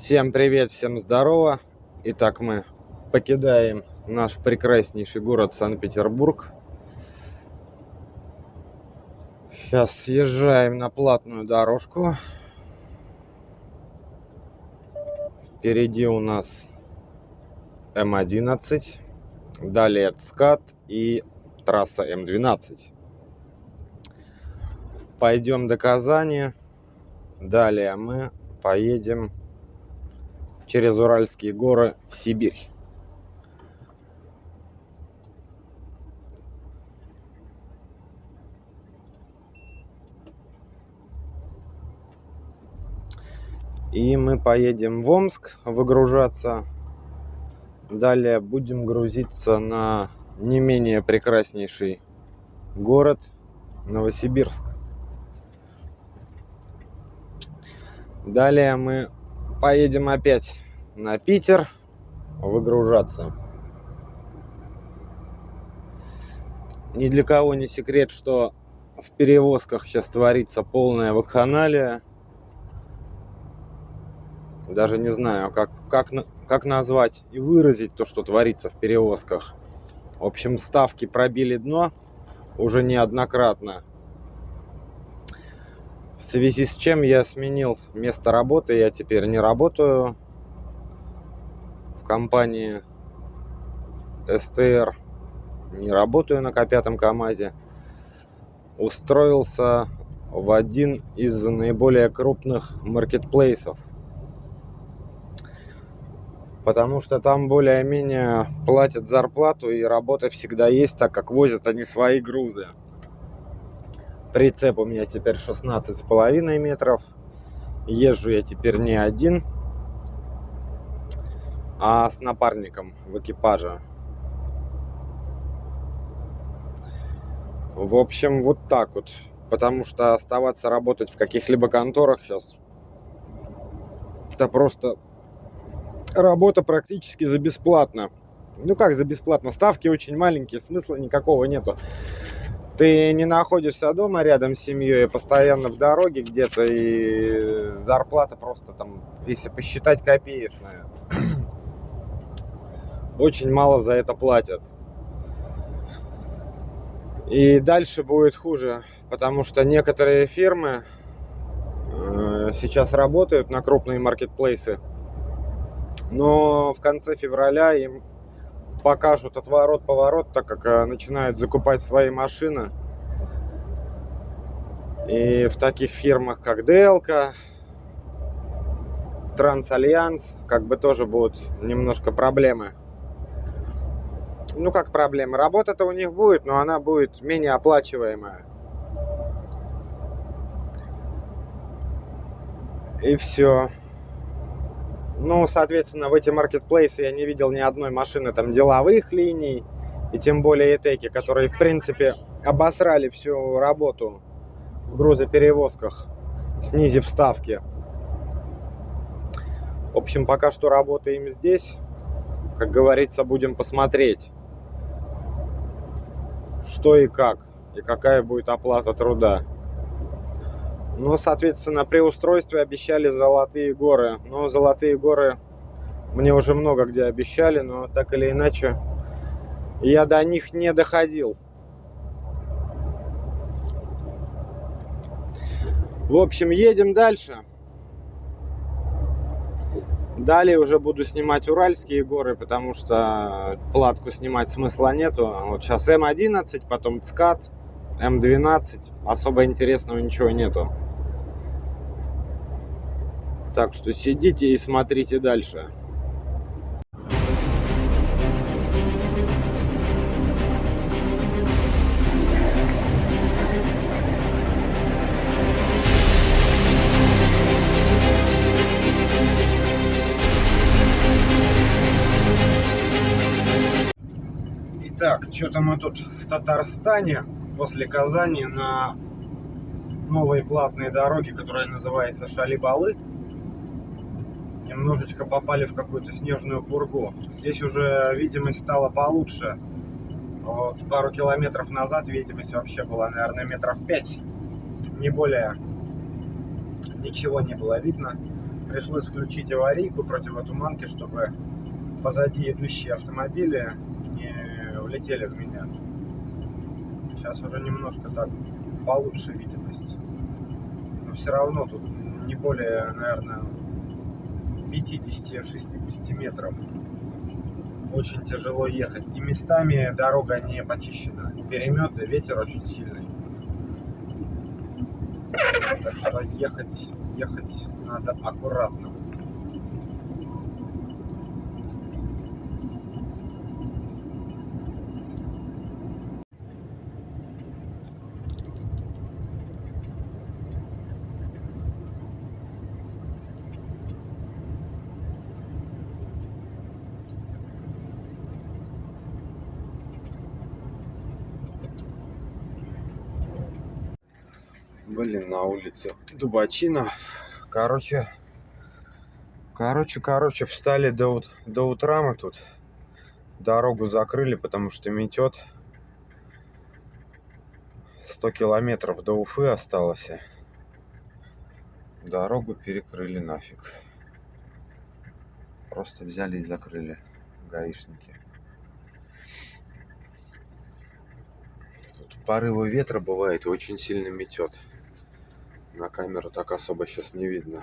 Всем привет, всем здорово. Итак, мы покидаем наш прекраснейший город Санкт-Петербург. Сейчас съезжаем на платную дорожку. Впереди у нас М11, далее ЦКАД и трасса М12. Пойдем до Казани. Далее мы поедем через Уральские горы в Сибирь. И мы поедем в Омск выгружаться. Далее будем грузиться на не менее прекраснейший город Новосибирск. Далее мы поедем опять на Питер выгружаться. Ни для кого не секрет, что в перевозках сейчас творится полная вакханалия. Даже не знаю, как назвать и выразить то, что творится в перевозках. В общем, ставки пробили дно уже неоднократно. В связи с чем я сменил место работы. Я теперь не работаю в компании СТР, не работаю на К5 КамАЗе. Устроился в один из наиболее крупных маркетплейсов. Потому что там более-менее платят зарплату и работа всегда есть, так как возят они свои грузы. Прицеп у меня теперь 16,5 метров. Езжу я теперь не один, а с напарником в экипаже. В общем, вот так вот. Потому что оставаться работать в каких-либо конторах сейчас это просто работа практически за бесплатно. Ну как за бесплатно? Ставки очень маленькие, смысла никакого нету. Ты не находишься дома рядом с семьей, постоянно в дороге где-то, и зарплата просто там, если посчитать, копеечная. Очень мало за это платят. И дальше будет хуже, потому что некоторые фирмы сейчас работают на крупные маркетплейсы, но в конце февраля им покажут отворот-поворот, так как начинают закупать свои машины. И в таких фирмах, как ДЛК, Трансальянс, как бы тоже будут немножко проблемы. Ну как проблемы? Работа-то у них будет, но она будет менее оплачиваемая. И все. Ну, соответственно, в эти маркетплейсы я не видел ни одной машины там деловых линий, и тем более ЭТЭКи, которые, в принципе, обосрали всю работу в грузоперевозках, снизив ставки. В общем, пока что работаем здесь. Как говорится, будем посмотреть, что и как, и какая будет оплата труда. Ну, соответственно, при устройстве обещали Золотые горы. Но Золотые горы мне уже много где обещали, но так или иначе я до них не доходил. В общем, едем дальше. Далее уже буду снимать Уральские горы, потому что платку снимать смысла нету. Вот сейчас М11, потом ЦКАД, М12. Особо интересного ничего нету. Так что сидите и смотрите дальше. Итак, что-то мы тут в Татарстане, после Казани, на новой платной дороге, которая называется Шали-Балы, немножечко попали в какую-то снежную пургу. Здесь уже видимость стала получше. Вот пару километров назад видимость вообще была, наверное, метров 5, не более. Ничего не было видно. Пришлось включить аварийку противотуманки, чтобы позади идущие автомобили не влетели в меня. Сейчас уже немножко так получше видимость. Но все равно тут не более, наверное, 50-60 метров. Очень тяжело ехать. И местами дорога не почищена. Переметы, ветер очень сильный. Так что ехать надо аккуратно. Блин, на улице Дубачина. Короче, встали до утра мы тут. Дорогу закрыли, потому что метет. 100 километров до Уфы осталось. Дорогу перекрыли нафиг. Просто взяли и закрыли гаишники. Тут порывы ветра бывает и очень сильно метет. На камеру так особо сейчас не видно.